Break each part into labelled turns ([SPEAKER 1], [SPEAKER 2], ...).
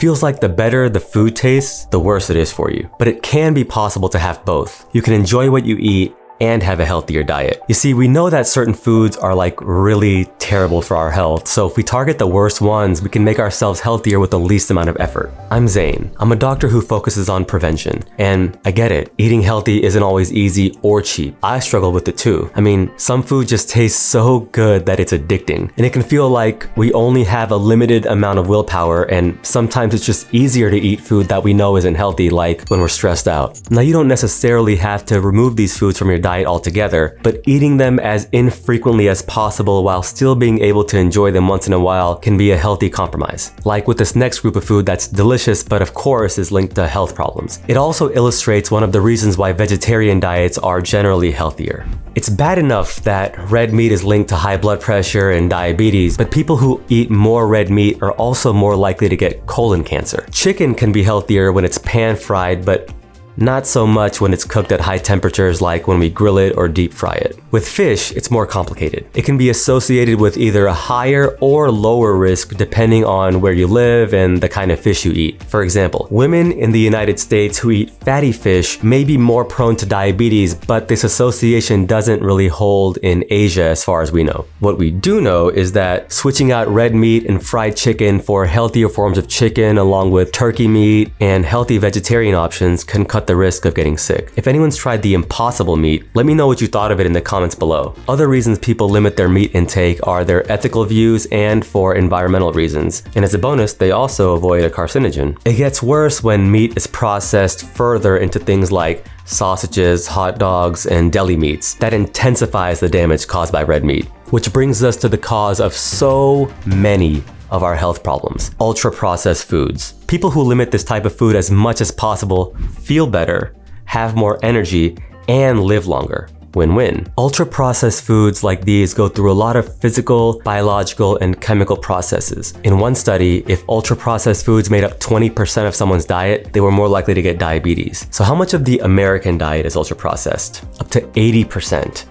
[SPEAKER 1] feels like the better the food tastes, the worse it is for you. But it can be possible to have both. You can enjoy what you eat and have a healthier diet. You see, we know that certain foods are like really terrible for our health, so if we target the worst ones, we can make ourselves healthier with the least amount of effort. I'm Zane. I'm a doctor who focuses on prevention, and I get it. Eating healthy isn't always easy or cheap. I struggle with it too. I mean, some food just tastes so good that it's addicting, and it can feel like we only have a limited amount of willpower, and sometimes it's just easier to eat food that we know isn't healthy, like when we're stressed out. Now, you don't necessarily have to remove these foods from your diet altogether, but eating them as infrequently as possible while still being able to enjoy them once in a while can be a healthy compromise. Like with this next group of food that's delicious, but of course is linked to health problems. It also illustrates one of the reasons why vegetarian diets are generally healthier. It's bad enough that red meat is linked to high blood pressure and diabetes, but people who eat more red meat are also more likely to get colon cancer. Chicken can be healthier when it's pan-fried, but not so much when it's cooked at high temperatures like when we grill it or deep fry it. With fish, it's more complicated. It can be associated with either a higher or lower risk depending on where you live and the kind of fish you eat. For example, women in the United States who eat fatty fish may be more prone to diabetes, but this association doesn't really hold in Asia as far as we know. What we do know is that switching out red meat and fried chicken for healthier forms of chicken along with turkey meat and healthy vegetarian options can cut the risk of getting sick. If anyone's tried the impossible meat, let me know what you thought of it in the comments below. Other reasons people limit their meat intake are their ethical views and for environmental reasons. And as a bonus, they also avoid a carcinogen. It gets worse when meat is processed further into things like sausages, hot dogs, and deli meats. That intensifies the damage caused by red meat. Which brings us to the cause of so many of our health problems: ultra-processed foods. People who limit this type of food as much as possible feel better, have more energy, and live longer. Win-win. Ultra-processed foods like these go through a lot of physical, biological, and chemical processes. In one study, if ultra-processed foods made up 20% of someone's diet, they were more likely to get diabetes. So how much of the American diet is ultra-processed? Up to 80%.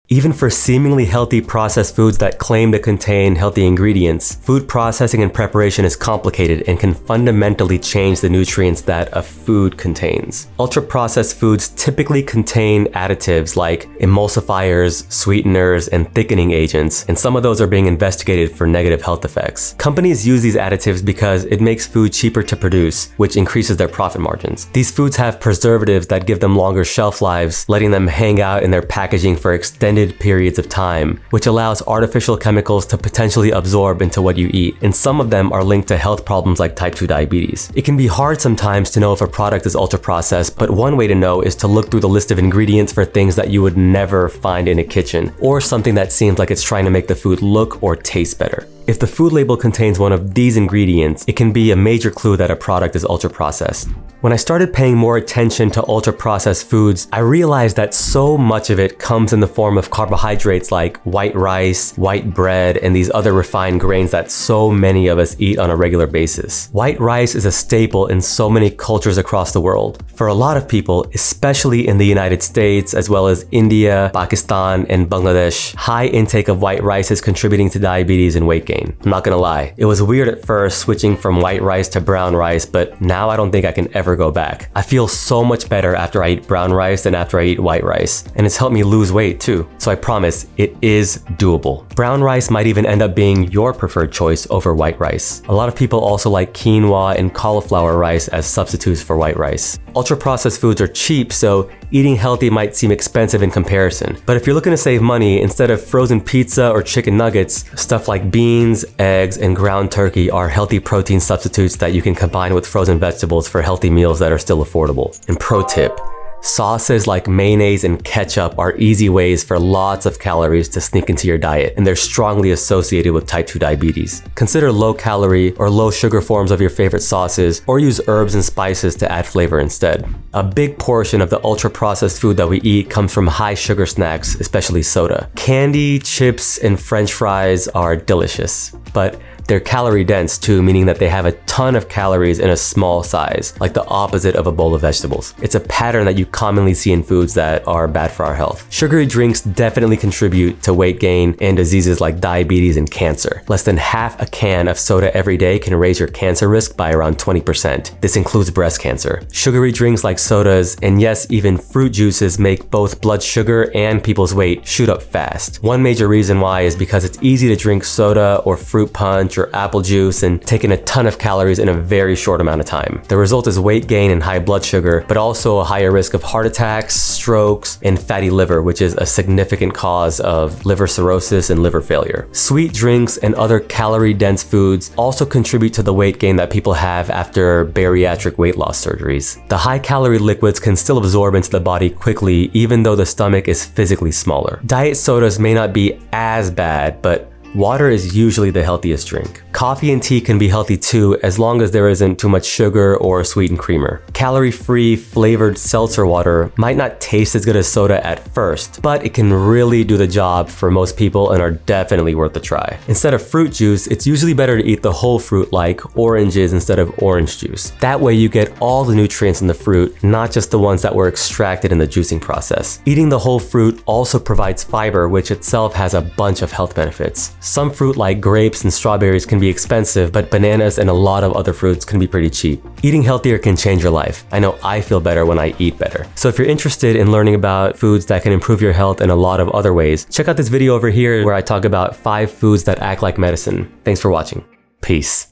[SPEAKER 1] Even for seemingly healthy processed foods that claim to contain healthy ingredients, food processing and preparation is complicated and can fundamentally change the nutrients that a food contains. Ultra-processed foods typically contain additives like emulsifiers, sweeteners, and thickening agents, and some of those are being investigated for negative health effects. Companies use these additives because it makes food cheaper to produce, which increases their profit margins. These foods have preservatives that give them longer shelf lives, letting them hang out in their packaging for extended periods of time, which allows artificial chemicals to potentially absorb into what you eat, and some of them are linked to health problems like type 2 diabetes. It can be hard sometimes to know if a product is ultra-processed, but one way to know is to look through the list of ingredients for things that you would never find in a kitchen, or something that seems like it's trying to make the food look or taste better. If the food label contains one of these ingredients, it can be a major clue that a product is ultra-processed. When I started paying more attention to ultra-processed foods, I realized that so much of it comes in the form of carbohydrates like white rice, white bread, and these other refined grains that so many of us eat on a regular basis. White rice is a staple in so many cultures across the world. For a lot of people, especially in the United States, as well as India, Pakistan, and Bangladesh, high intake of white rice is contributing to diabetes and weight gain. I'm not gonna lie, it was weird at first switching from white rice to brown rice, but now I don't think I can ever go back. I feel so much better after I eat brown rice than after I eat white rice, and it's helped me lose weight too. So I promise, it is doable. Brown rice might even end up being your preferred choice over white rice. A lot of people also like quinoa and cauliflower rice as substitutes for white rice. Ultra-processed foods are cheap, so eating healthy might seem expensive in comparison. But if you're looking to save money, instead of frozen pizza or chicken nuggets, stuff like beans, eggs, and ground turkey are healthy protein substitutes that you can combine with frozen vegetables for healthy meals that are still affordable. And pro tip, sauces like mayonnaise and ketchup are easy ways for lots of calories to sneak into your diet, and they're strongly associated with type 2 diabetes. Consider low-calorie or low-sugar forms of your favorite sauces, or use herbs and spices to add flavor instead. A big portion of the ultra-processed food that we eat comes from high-sugar snacks, especially soda. Candy, chips, and French fries are delicious, but They're calorie dense too, meaning that they have a ton of calories in a small size, like the opposite of a bowl of vegetables. It's a pattern that you commonly see in foods that are bad for our health. Sugary drinks definitely contribute to weight gain and diseases like diabetes and cancer. Less than half a can of soda every day can raise your cancer risk by around 20%. This includes breast cancer. Sugary drinks like sodas, and yes, even fruit juices, make both blood sugar and people's weight shoot up fast. One major reason why is because it's easy to drink soda or fruit punch or apple juice and take in a ton of calories in a very short amount of time. The result is weight gain and high blood sugar, but also a higher risk of heart attacks, strokes, and fatty liver, which is a significant cause of liver cirrhosis and liver failure. Sweet drinks and other calorie-dense foods also contribute to the weight gain that people have after bariatric weight loss surgeries. The high-calorie liquids can still absorb into the body quickly, even though the stomach is physically smaller. Diet sodas may not be as bad, but water is usually the healthiest drink. Coffee and tea can be healthy too, as long as there isn't too much sugar or sweetened creamer. Calorie-free flavored seltzer water might not taste as good as soda at first, but it can really do the job for most people and are definitely worth a try. Instead of fruit juice, it's usually better to eat the whole fruit like oranges instead of orange juice. That way you get all the nutrients in the fruit, not just the ones that were extracted in the juicing process. Eating the whole fruit also provides fiber, which itself has a bunch of health benefits. Some fruit like grapes and strawberries can be expensive, but bananas and a lot of other fruits can be pretty cheap. Eating healthier can change your life. I know I feel better when I eat better. So if you're interested in learning about foods that can improve your health in a lot of other ways, check out this video over here where I talk about 5 foods that act like medicine. Thanks for watching. Peace.